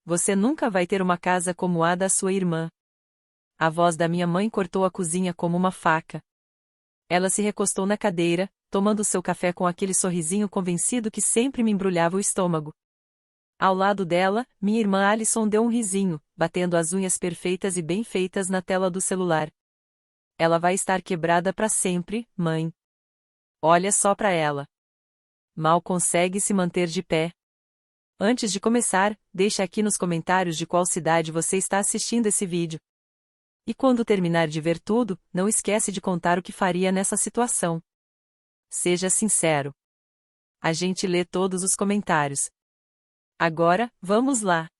Você nunca vai ter uma casa como a da sua irmã. A voz da minha mãe cortou a cozinha como uma faca. Ela se recostou na cadeira, tomando seu café com aquele sorrisinho convencido que sempre me embrulhava o estômago. Ao lado dela, minha irmã Alison deu um risinho, batendo as unhas perfeitas e bem feitas na tela do celular. Ela vai estar quebrada para sempre, mãe. Olha só para ela. Mal consegue se manter de pé. Antes de começar, deixa aqui nos comentários de qual cidade você está assistindo esse vídeo. E quando terminar de ver tudo, não esquece de contar o que faria nessa situação. Seja sincero. A gente lê todos os comentários. Agora, vamos lá.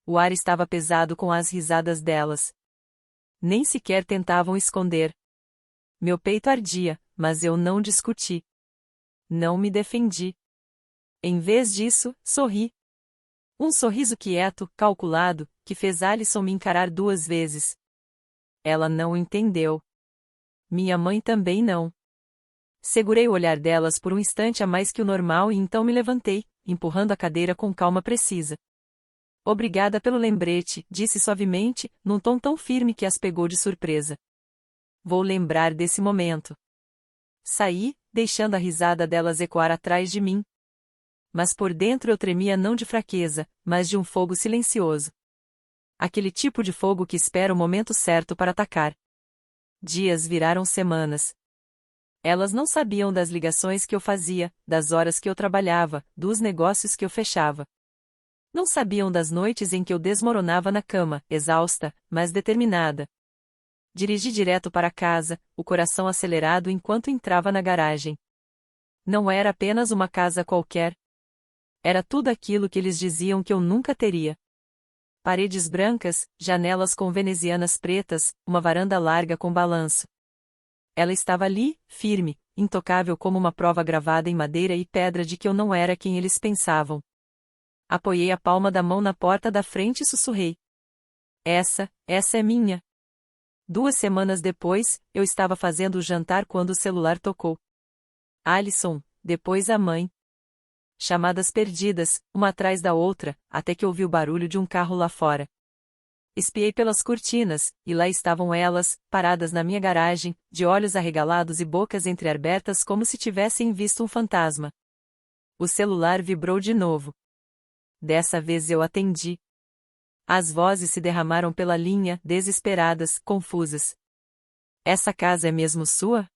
O ar estava pesado com as risadas delas. Nem sequer tentavam esconder. Meu peito ardia, mas eu não discuti. Não me defendi. Em vez disso, sorri. Um sorriso quieto, calculado, que fez Alison me encarar 2 vezes. Ela não entendeu. Minha mãe também não. Segurei o olhar delas por um instante a mais que o normal e então me levantei, empurrando a cadeira com calma precisa. Obrigada pelo lembrete, disse suavemente, num tom tão firme que as pegou de surpresa. Vou lembrar desse momento. Saí, deixando a risada delas ecoar atrás de mim. Mas por dentro eu tremia não de fraqueza, mas de um fogo silencioso. Aquele tipo de fogo que espera o momento certo para atacar. Dias viraram semanas. Elas não sabiam das ligações que eu fazia, das horas que eu trabalhava, dos negócios que eu fechava. Não sabiam das noites em que eu desmoronava na cama, exausta, mas determinada. Dirigi direto para casa, o coração acelerado enquanto entrava na garagem. Não era apenas uma casa qualquer. Era tudo aquilo que eles diziam que eu nunca teria. Paredes brancas, janelas com venezianas pretas, uma varanda larga com balanço. Ela estava ali, firme, intocável como uma prova gravada em madeira e pedra de que eu não era quem eles pensavam. Apoiei a palma da mão na porta da frente e sussurrei. Essa é minha. 2 semanas depois, eu estava fazendo o jantar quando o celular tocou. Alison, depois a mãe. Chamadas perdidas, uma atrás da outra, até que ouvi o barulho de um carro lá fora. Espiei pelas cortinas, e lá estavam elas, paradas na minha garagem, de olhos arregalados e bocas entreabertas como se tivessem visto um fantasma. O celular vibrou de novo. Dessa vez eu atendi. As vozes se derramaram pela linha, desesperadas, confusas. Essa casa é mesmo sua?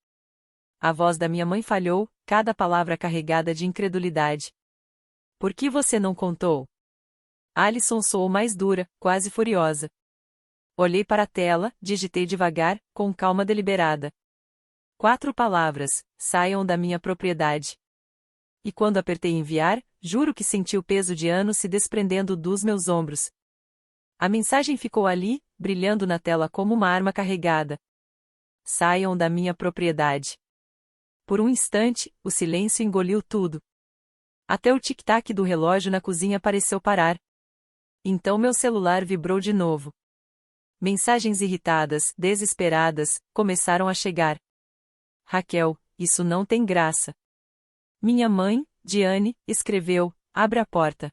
A voz da minha mãe falhou, cada palavra carregada de incredulidade. Por que você não contou? Alison soou mais dura, quase furiosa. Olhei para a tela, digitei devagar, com calma deliberada. 4 palavras, saiam da minha propriedade. E quando apertei enviar, juro que senti o peso de anos se desprendendo dos meus ombros. A mensagem ficou ali, brilhando na tela como uma arma carregada. Saiam da minha propriedade. Por um instante, o silêncio engoliu tudo. Até o tic-tac do relógio na cozinha pareceu parar. Então meu celular vibrou de novo. Mensagens irritadas, desesperadas, começaram a chegar. Raquel, isso não tem graça. Minha mãe, Diane, escreveu, abre a porta.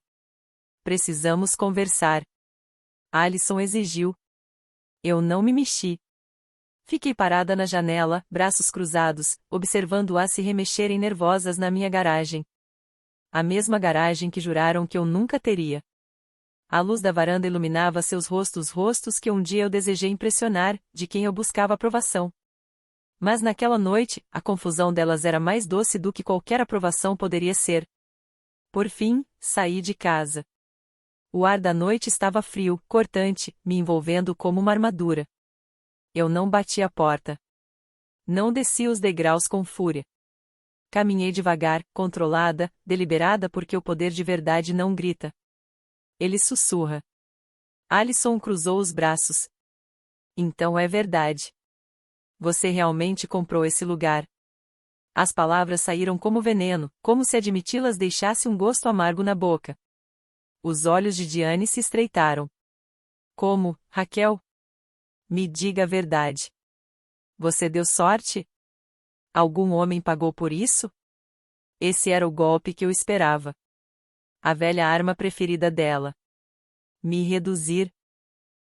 Precisamos conversar. Alison exigiu. Eu não me mexi. Fiquei parada na janela, braços cruzados, observando-as se remexerem nervosas na minha garagem. A mesma garagem que juraram que eu nunca teria. A luz da varanda iluminava seus rostos que um dia eu desejei impressionar, de quem eu buscava aprovação. Mas naquela noite, a confusão delas era mais doce do que qualquer aprovação poderia ser. Por fim, saí de casa. O ar da noite estava frio, cortante, me envolvendo como uma armadura. Eu não bati a porta. Não desci os degraus com fúria. Caminhei devagar, controlada, deliberada porque o poder de verdade não grita. Ele sussurra. Alison cruzou os braços. Então é verdade. Você realmente comprou esse lugar. As palavras saíram como veneno, como se admiti-las deixasse um gosto amargo na boca. Os olhos de Diane se estreitaram. Como, Raquel? Me diga a verdade. Você deu sorte? Algum homem pagou por isso? Esse era o golpe que eu esperava. A velha arma preferida dela. Me reduzir.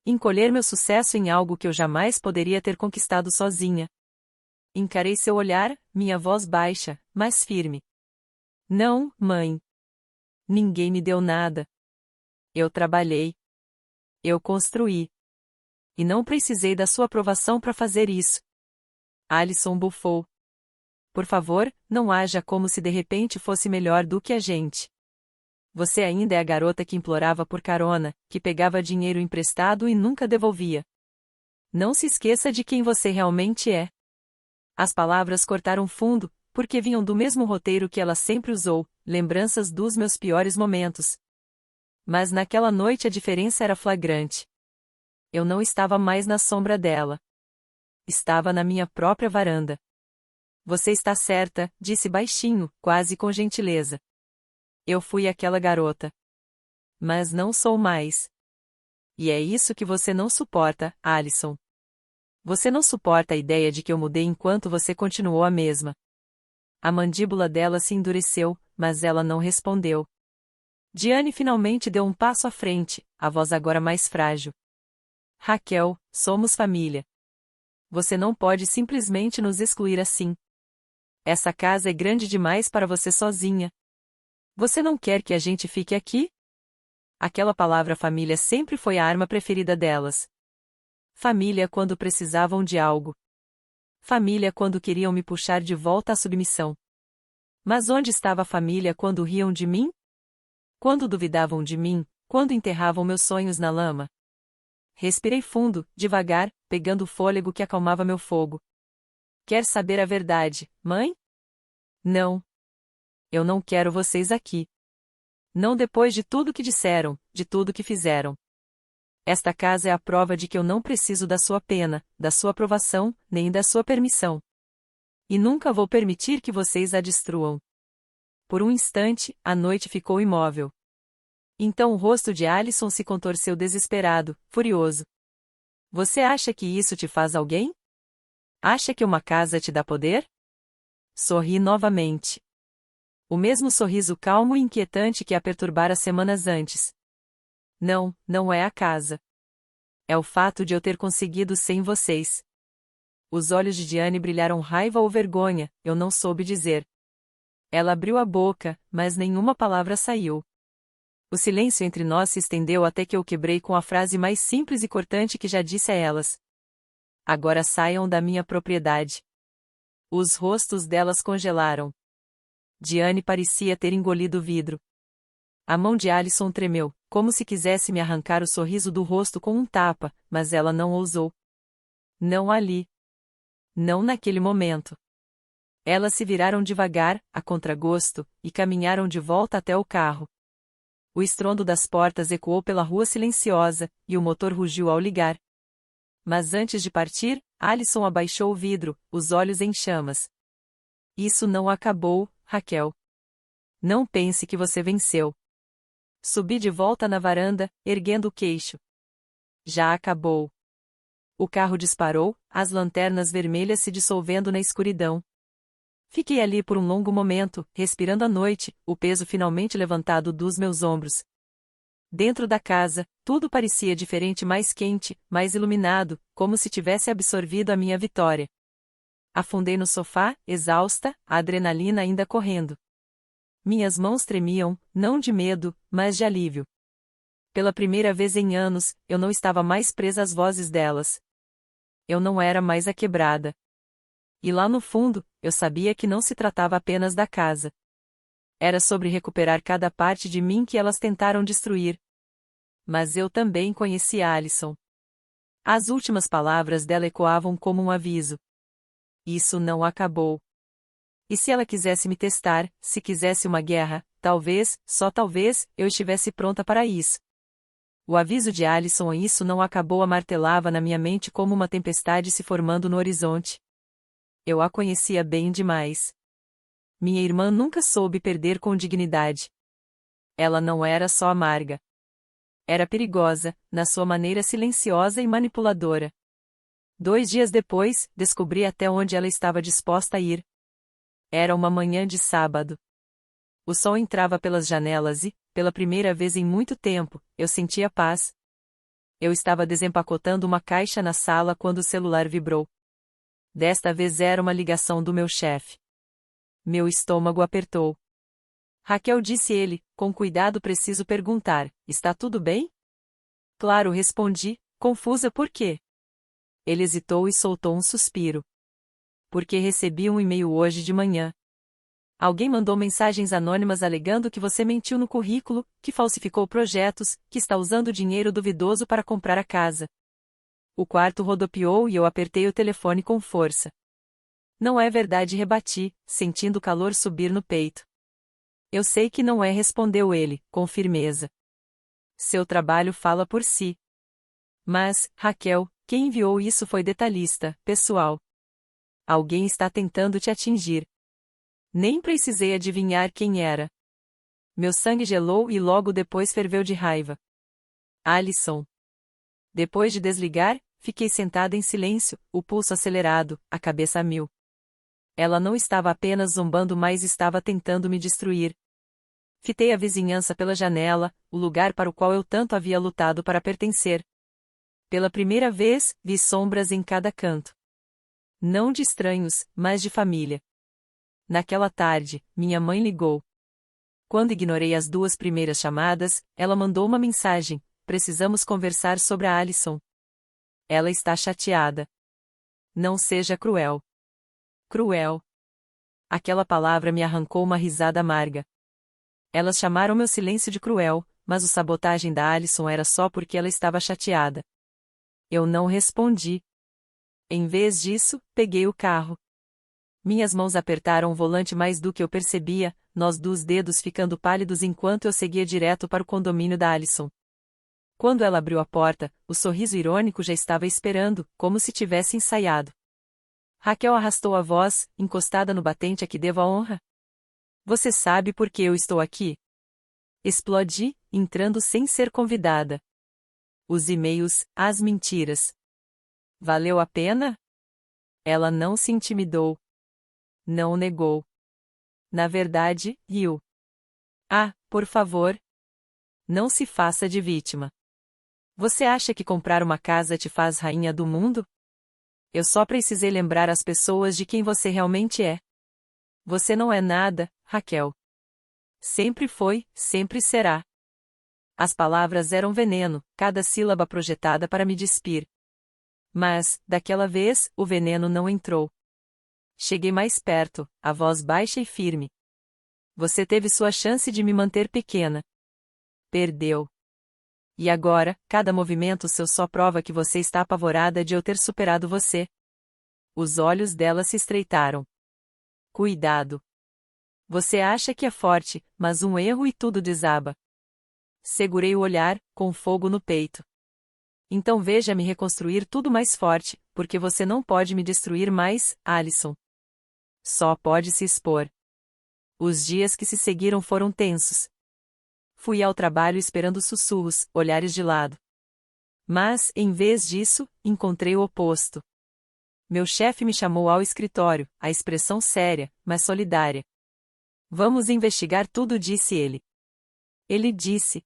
Encolher meu sucesso em algo que eu jamais poderia ter conquistado sozinha. Encarei seu olhar, minha voz baixa, mas firme. Não, mãe. Ninguém me deu nada. Eu trabalhei. Eu construí. E não precisei da sua aprovação para fazer isso. Alison bufou. Por favor, não haja como se de repente fosse melhor do que a gente. Você ainda é a garota que implorava por carona, que pegava dinheiro emprestado e nunca devolvia. Não se esqueça de quem você realmente é. As palavras cortaram fundo, porque vinham do mesmo roteiro que ela sempre usou, lembranças dos meus piores momentos. Mas naquela noite a diferença era flagrante. Eu não estava mais na sombra dela. Estava na minha própria varanda. Você está certa, disse baixinho, quase com gentileza. Eu fui aquela garota. Mas não sou mais. E é isso que você não suporta, Alison. Você não suporta a ideia de que eu mudei enquanto você continuou a mesma. A mandíbula dela se endureceu, mas ela não respondeu. Diane finalmente deu um passo à frente, a voz agora mais frágil. Raquel, somos família. Você não pode simplesmente nos excluir assim. Essa casa é grande demais para você sozinha. Você não quer que a gente fique aqui? Aquela palavra família sempre foi a arma preferida delas. Família quando precisavam de algo. Família quando queriam me puxar de volta à submissão. Mas onde estava a família quando riam de mim? Quando duvidavam de mim, quando enterravam meus sonhos na lama? Respirei fundo, devagar, pegando o fôlego que acalmava meu fogo. Quer saber a verdade, mãe? Não. Eu não quero vocês aqui. Não depois de tudo que disseram, de tudo que fizeram. Esta casa é a prova de que eu não preciso da sua pena, da sua aprovação, nem da sua permissão. E nunca vou permitir que vocês a destruam. Por um instante, a noite ficou imóvel. Então o rosto de Alison se contorceu desesperado, furioso. Você acha que isso te faz alguém? Acha que uma casa te dá poder? Sorri novamente. O mesmo sorriso calmo e inquietante que a perturbara semanas antes. Não, não é a casa. É o fato de eu ter conseguido sem vocês. Os olhos de Diane brilharam raiva ou vergonha, eu não soube dizer. Ela abriu a boca, mas nenhuma palavra saiu. O silêncio entre nós se estendeu até que eu quebrei com a frase mais simples e cortante que já disse a elas. Agora saiam da minha propriedade. Os rostos delas congelaram. Diane parecia ter engolido o vidro. A mão de Alison tremeu, como se quisesse me arrancar o sorriso do rosto com um tapa, mas ela não ousou. Não ali. Não naquele momento. Elas se viraram devagar, a contragosto, e caminharam de volta até o carro. O estrondo das portas ecoou pela rua silenciosa, e o motor rugiu ao ligar. Mas antes de partir, Alison abaixou o vidro, os olhos em chamas. Isso não acabou, Raquel. Não pense que você venceu. Subi de volta na varanda, erguendo o queixo. Já acabou. O carro disparou, as lanternas vermelhas se dissolvendo na escuridão. Fiquei ali por um longo momento, respirando a noite, o peso finalmente levantado dos meus ombros. Dentro da casa, tudo parecia diferente, mais quente, mais iluminado, como se tivesse absorvido a minha vitória. Afundei no sofá, exausta, a adrenalina ainda correndo. Minhas mãos tremiam, não de medo, mas de alívio. Pela primeira vez em anos, eu não estava mais presa às vozes delas. Eu não era mais a quebrada. E lá no fundo, eu sabia que não se tratava apenas da casa. Era sobre recuperar cada parte de mim que elas tentaram destruir. Mas eu também conhecia Alison. As últimas palavras dela ecoavam como um aviso. Isso não acabou. E se ela quisesse me testar, se quisesse uma guerra, talvez, só talvez, eu estivesse pronta para isso. O aviso de Alison a isso não acabou, martelava na minha mente como uma tempestade se formando no horizonte. Eu a conhecia bem demais. Minha irmã nunca soube perder com dignidade. Ela não era só amarga. Era perigosa, na sua maneira silenciosa e manipuladora. 2 dias depois, descobri até onde ela estava disposta a ir. Era uma manhã de sábado. O sol entrava pelas janelas e, pela primeira vez em muito tempo, eu sentia paz. Eu estava desempacotando uma caixa na sala quando o celular vibrou. Desta vez era uma ligação do meu chefe. Meu estômago apertou. Raquel, disse ele, com cuidado, preciso perguntar, está tudo bem? Claro, respondi, confusa por quê? Ele hesitou e soltou um suspiro. Porque recebi um e-mail hoje de manhã. Alguém mandou mensagens anônimas alegando que você mentiu no currículo, que falsificou projetos, que está usando dinheiro duvidoso para comprar a casa. O quarto rodopiou e eu apertei o telefone com força. Não é verdade, rebati, sentindo o calor subir no peito. Eu sei que não é, respondeu ele, com firmeza. Seu trabalho fala por si. Mas, Raquel, quem enviou isso foi detalhista, pessoal. Alguém está tentando te atingir. Nem precisei adivinhar quem era. Meu sangue gelou e logo depois ferveu de raiva. Alison. Depois de desligar, fiquei sentada em silêncio, o pulso acelerado, a cabeça a mil. Ela não estava apenas zombando, mas estava tentando me destruir. Fitei a vizinhança pela janela, o lugar para o qual eu tanto havia lutado para pertencer. Pela primeira vez, vi sombras em cada canto. Não de estranhos, mas de família. Naquela tarde, minha mãe ligou. Quando ignorei as 2 primeiras chamadas, ela mandou uma mensagem: precisamos conversar sobre a Alison. Ela está chateada. Não seja cruel. Cruel. Aquela palavra me arrancou uma risada amarga. Elas chamaram meu silêncio de cruel, mas a sabotagem da Alison era só porque ela estava chateada. Eu não respondi. Em vez disso, peguei o carro. Minhas mãos apertaram o volante mais do que eu percebia, nós dos dedos ficando pálidos enquanto eu seguia direto para o condomínio da Alison. Quando ela abriu a porta, o sorriso irônico já estava esperando, como se tivesse ensaiado. Raquel arrastou a voz, encostada no batente a que devo a honra. Você sabe por que eu estou aqui? Explodi, entrando sem ser convidada. Os e-mails, as mentiras. Valeu a pena? Ela não se intimidou. Não negou. Na verdade, riu. Ah, por favor. Não se faça de vítima. Você acha que comprar uma casa te faz rainha do mundo? Eu só precisei lembrar as pessoas de quem você realmente é. Você não é nada, Raquel. Sempre foi, sempre será. As palavras eram veneno, cada sílaba projetada para me despir. Mas, daquela vez, o veneno não entrou. Cheguei mais perto, a voz baixa e firme. Você teve sua chance de me manter pequena. Perdeu. E agora, cada movimento seu só prova que você está apavorada de eu ter superado você. Os olhos dela se estreitaram. Cuidado. Você acha que é forte, mas um erro e tudo desaba. Segurei o olhar, com fogo no peito. Então veja-me reconstruir tudo mais forte, porque você não pode me destruir mais, Alison. Só pode se expor. Os dias que se seguiram foram tensos. Fui ao trabalho esperando sussurros, olhares de lado. Mas, em vez disso, encontrei o oposto. Meu chefe me chamou ao escritório, a expressão séria, mas solidária. Vamos investigar tudo, disse ele. Ele disse: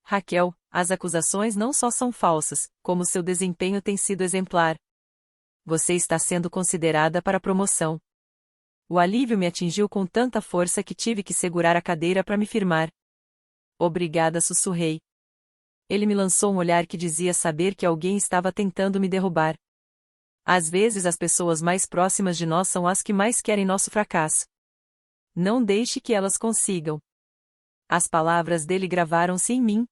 Raquel, as acusações não só são falsas, como seu desempenho tem sido exemplar. Você está sendo considerada para promoção. O alívio me atingiu com tanta força que tive que segurar a cadeira para me firmar. Obrigada, sussurrei. Ele me lançou um olhar que dizia saber que alguém estava tentando me derrubar. Às vezes as pessoas mais próximas de nós são as que mais querem nosso fracasso. Não deixe que elas consigam. As palavras dele gravaram-se em mim.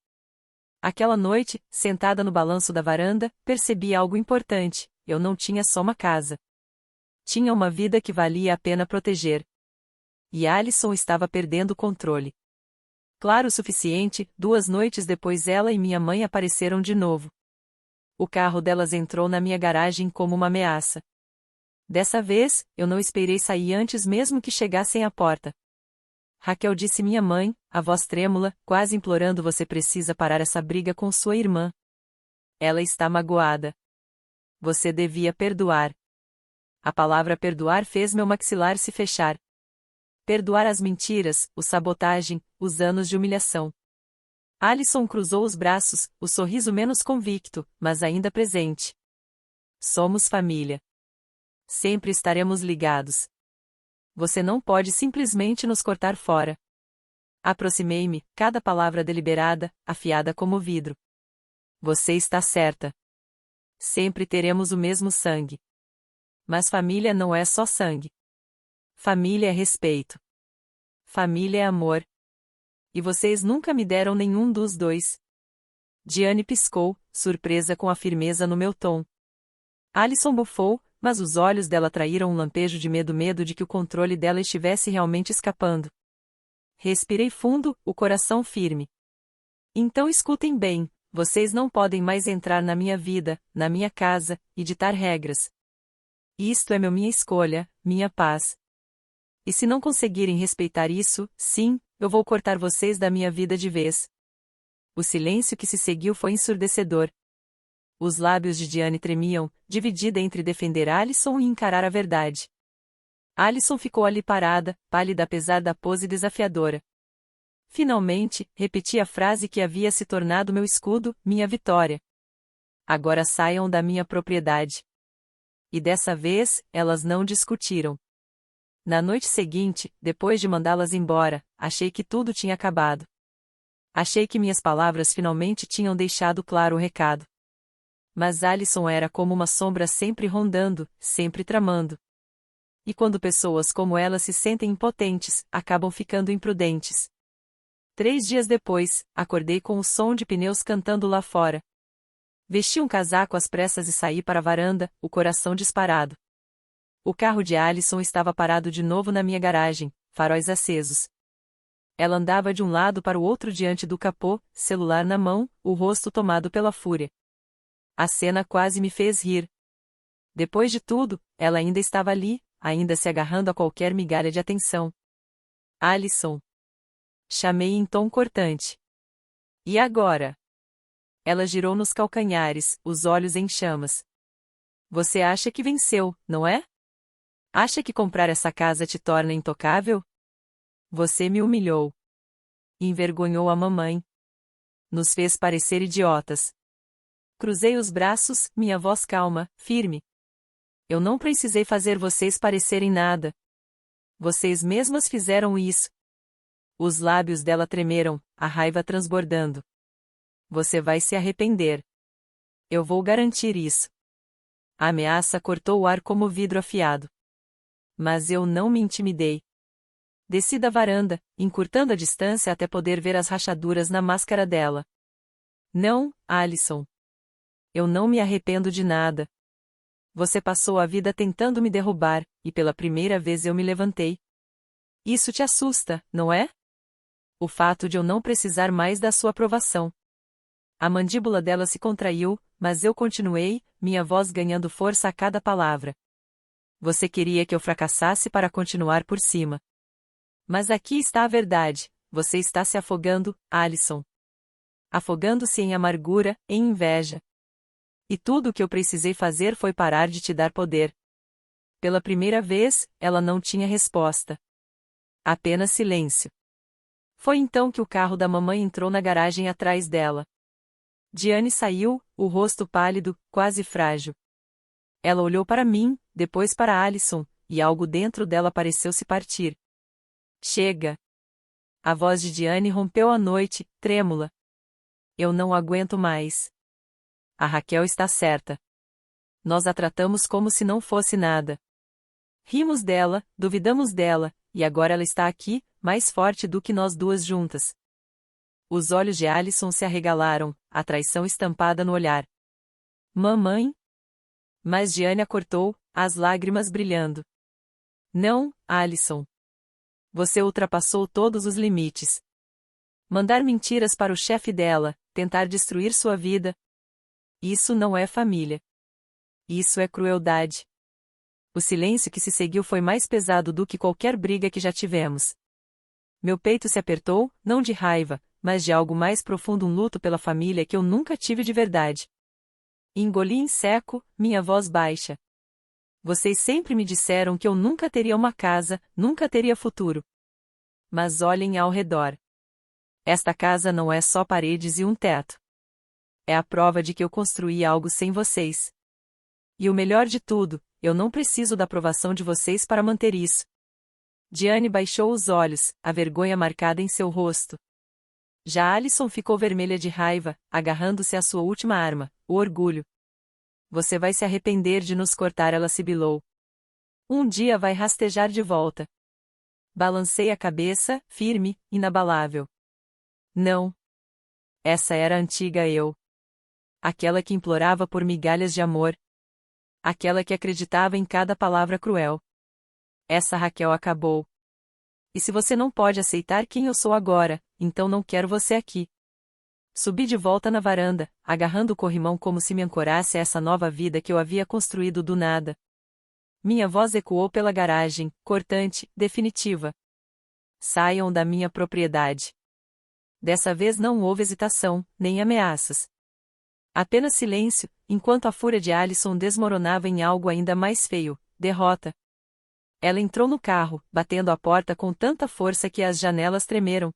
Aquela noite, sentada no balanço da varanda, percebi algo importante: eu não tinha só uma casa. Tinha uma vida que valia a pena proteger. E Alison estava perdendo o controle. Claro o suficiente, 2 noites depois ela e minha mãe apareceram de novo. O carro delas entrou na minha garagem como uma ameaça. Dessa vez, eu não esperei sair antes mesmo que chegassem à porta. Raquel, disse minha mãe, a voz trêmula, quase implorando, você precisa parar essa briga com sua irmã. Ela está magoada. Você devia perdoar. A palavra perdoar fez meu maxilar se fechar. Perdoar as mentiras, o sabotagem, os anos de humilhação. Alison cruzou os braços, o sorriso menos convicto, mas ainda presente. Somos família. Sempre estaremos ligados. Você não pode simplesmente nos cortar fora. Aproximei-me, cada palavra deliberada, afiada como vidro. Você está certa. Sempre teremos o mesmo sangue. Mas família não é só sangue. Família é respeito. Família é amor. E vocês nunca me deram nenhum dos dois. Diane piscou, surpresa com a firmeza no meu tom. Alison bufou, mas os olhos dela traíram um lampejo de medo de que o controle dela estivesse realmente escapando. Respirei fundo, o coração firme. Então escutem bem, vocês não podem mais entrar na minha vida, na minha casa, e ditar regras. Isto é minha escolha, minha paz. E se não conseguirem respeitar isso, sim, eu vou cortar vocês da minha vida de vez. O silêncio que se seguiu foi ensurdecedor. Os lábios de Diane tremiam, dividida entre defender Alison e encarar a verdade. Alison ficou ali parada, pálida apesar da pose desafiadora. Finalmente, repeti a frase que havia se tornado meu escudo, minha vitória. Agora saiam da minha propriedade. E dessa vez, elas não discutiram. Na noite seguinte, depois de mandá-las embora, achei que tudo tinha acabado. Achei que minhas palavras finalmente tinham deixado claro o recado. Mas Alison era como uma sombra sempre rondando, sempre tramando. E quando pessoas como ela se sentem impotentes, acabam ficando imprudentes. 3 dias depois, acordei com o som de pneus cantando lá fora. Vesti um casaco às pressas e saí para a varanda, o coração disparado. O carro de Alison estava parado de novo na minha garagem, faróis acesos. Ela andava de um lado para o outro diante do capô, celular na mão, o rosto tomado pela fúria. A cena quase me fez rir. Depois de tudo, ela ainda estava ali, ainda se agarrando a qualquer migalha de atenção. Alison. Chamei em tom cortante. E agora? Ela girou nos calcanhares, os olhos em chamas. Você acha que venceu, não é? Acha que comprar essa casa te torna intocável? Você me humilhou. Envergonhou a mamãe. Nos fez parecer idiotas. Cruzei os braços, minha voz calma, firme. Eu não precisei fazer vocês parecerem nada. Vocês mesmas fizeram isso. Os lábios dela tremeram, a raiva transbordando. Você vai se arrepender. Eu vou garantir isso. A ameaça cortou o ar como vidro afiado. Mas eu não me intimidei. Desci da varanda, encurtando a distância até poder ver as rachaduras na máscara dela. Não, Alison. Eu não me arrependo de nada. Você passou a vida tentando me derrubar, e pela primeira vez eu me levantei. Isso te assusta, não é? O fato de eu não precisar mais da sua aprovação. A mandíbula dela se contraiu, mas eu continuei, minha voz ganhando força a cada palavra. Você queria que eu fracassasse para continuar por cima. Mas aqui está a verdade, você está se afogando, Alison. Afogando-se em amargura, em inveja. E tudo o que eu precisei fazer foi parar de te dar poder. Pela primeira vez, ela não tinha resposta. Apenas silêncio. Foi então que o carro da mamãe entrou na garagem atrás dela. Diane saiu, o rosto pálido, quase frágil. Ela olhou para mim, depois para Alison, e algo dentro dela pareceu se partir. Chega! A voz de Diane rompeu a noite, trêmula. Eu não aguento mais. A Raquel está certa. Nós a tratamos como se não fosse nada. Rimos dela, duvidamos dela, e agora ela está aqui, mais forte do que nós duas juntas. Os olhos de Alison se arregalaram, a traição estampada no olhar. Mamãe? Mas Diane a cortou, as lágrimas brilhando. Não, Alison. Você ultrapassou todos os limites. Mandar mentiras para o chefe dela, tentar destruir sua vida. Isso não é família. Isso é crueldade. O silêncio que se seguiu foi mais pesado do que qualquer briga que já tivemos. Meu peito se apertou, não de raiva, mas de algo mais profundo, um luto pela família que eu nunca tive de verdade. Engoli em seco, minha voz baixa. Vocês sempre me disseram que eu nunca teria uma casa, nunca teria futuro. Mas olhem ao redor. Esta casa não é só paredes e um teto. É a prova de que eu construí algo sem vocês. E o melhor de tudo, eu não preciso da aprovação de vocês para manter isso. Diane baixou os olhos, a vergonha marcada em seu rosto. Já Alison ficou vermelha de raiva, agarrando-se à sua última arma, o orgulho. Você vai se arrepender de nos cortar, ela sibilou. Um dia vai rastejar de volta. Balancei a cabeça, firme, inabalável. Não. Essa era a antiga eu. Aquela que implorava por migalhas de amor. Aquela que acreditava em cada palavra cruel. Essa Raquel acabou. E se você não pode aceitar quem eu sou agora, então não quero você aqui. Subi de volta na varanda, agarrando o corrimão como se me ancorasse a essa nova vida que eu havia construído do nada. Minha voz ecoou pela garagem, cortante, definitiva. Saiam da minha propriedade. Dessa vez não houve hesitação, nem ameaças. Apenas silêncio, enquanto a fúria de Alison desmoronava em algo ainda mais feio, derrota. Ela entrou no carro, batendo a porta com tanta força que as janelas tremeram.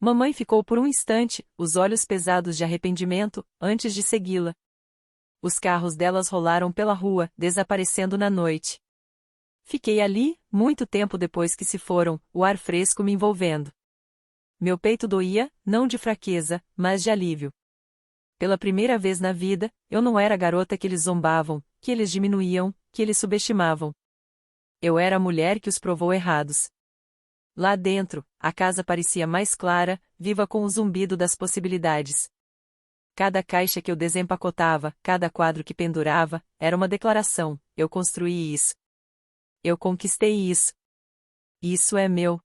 Mamãe ficou por um instante, os olhos pesados de arrependimento, antes de segui-la. Os carros delas rolaram pela rua, desaparecendo na noite. Fiquei ali, muito tempo depois que se foram, o ar fresco me envolvendo. Meu peito doía, não de fraqueza, mas de alívio. Pela primeira vez na vida, eu não era a garota que eles zombavam, que eles diminuíam, que eles subestimavam. Eu era a mulher que os provou errados. Lá dentro, a casa parecia mais clara, viva com o zumbido das possibilidades. Cada caixa que eu desempacotava, cada quadro que pendurava, era uma declaração: eu construí isso. Eu conquistei isso. Isso é meu.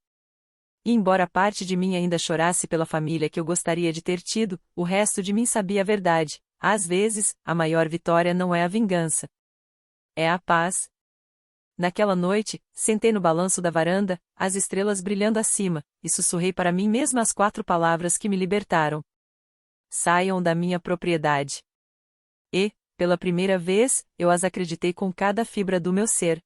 E embora parte de mim ainda chorasse pela família que eu gostaria de ter tido, o resto de mim sabia a verdade. Às vezes, a maior vitória não é a vingança. É a paz. Naquela noite, sentei no balanço da varanda, as estrelas brilhando acima, e sussurrei para mim mesma as 4 palavras que me libertaram. Saiam da minha propriedade. E, pela primeira vez, eu as acreditei com cada fibra do meu ser.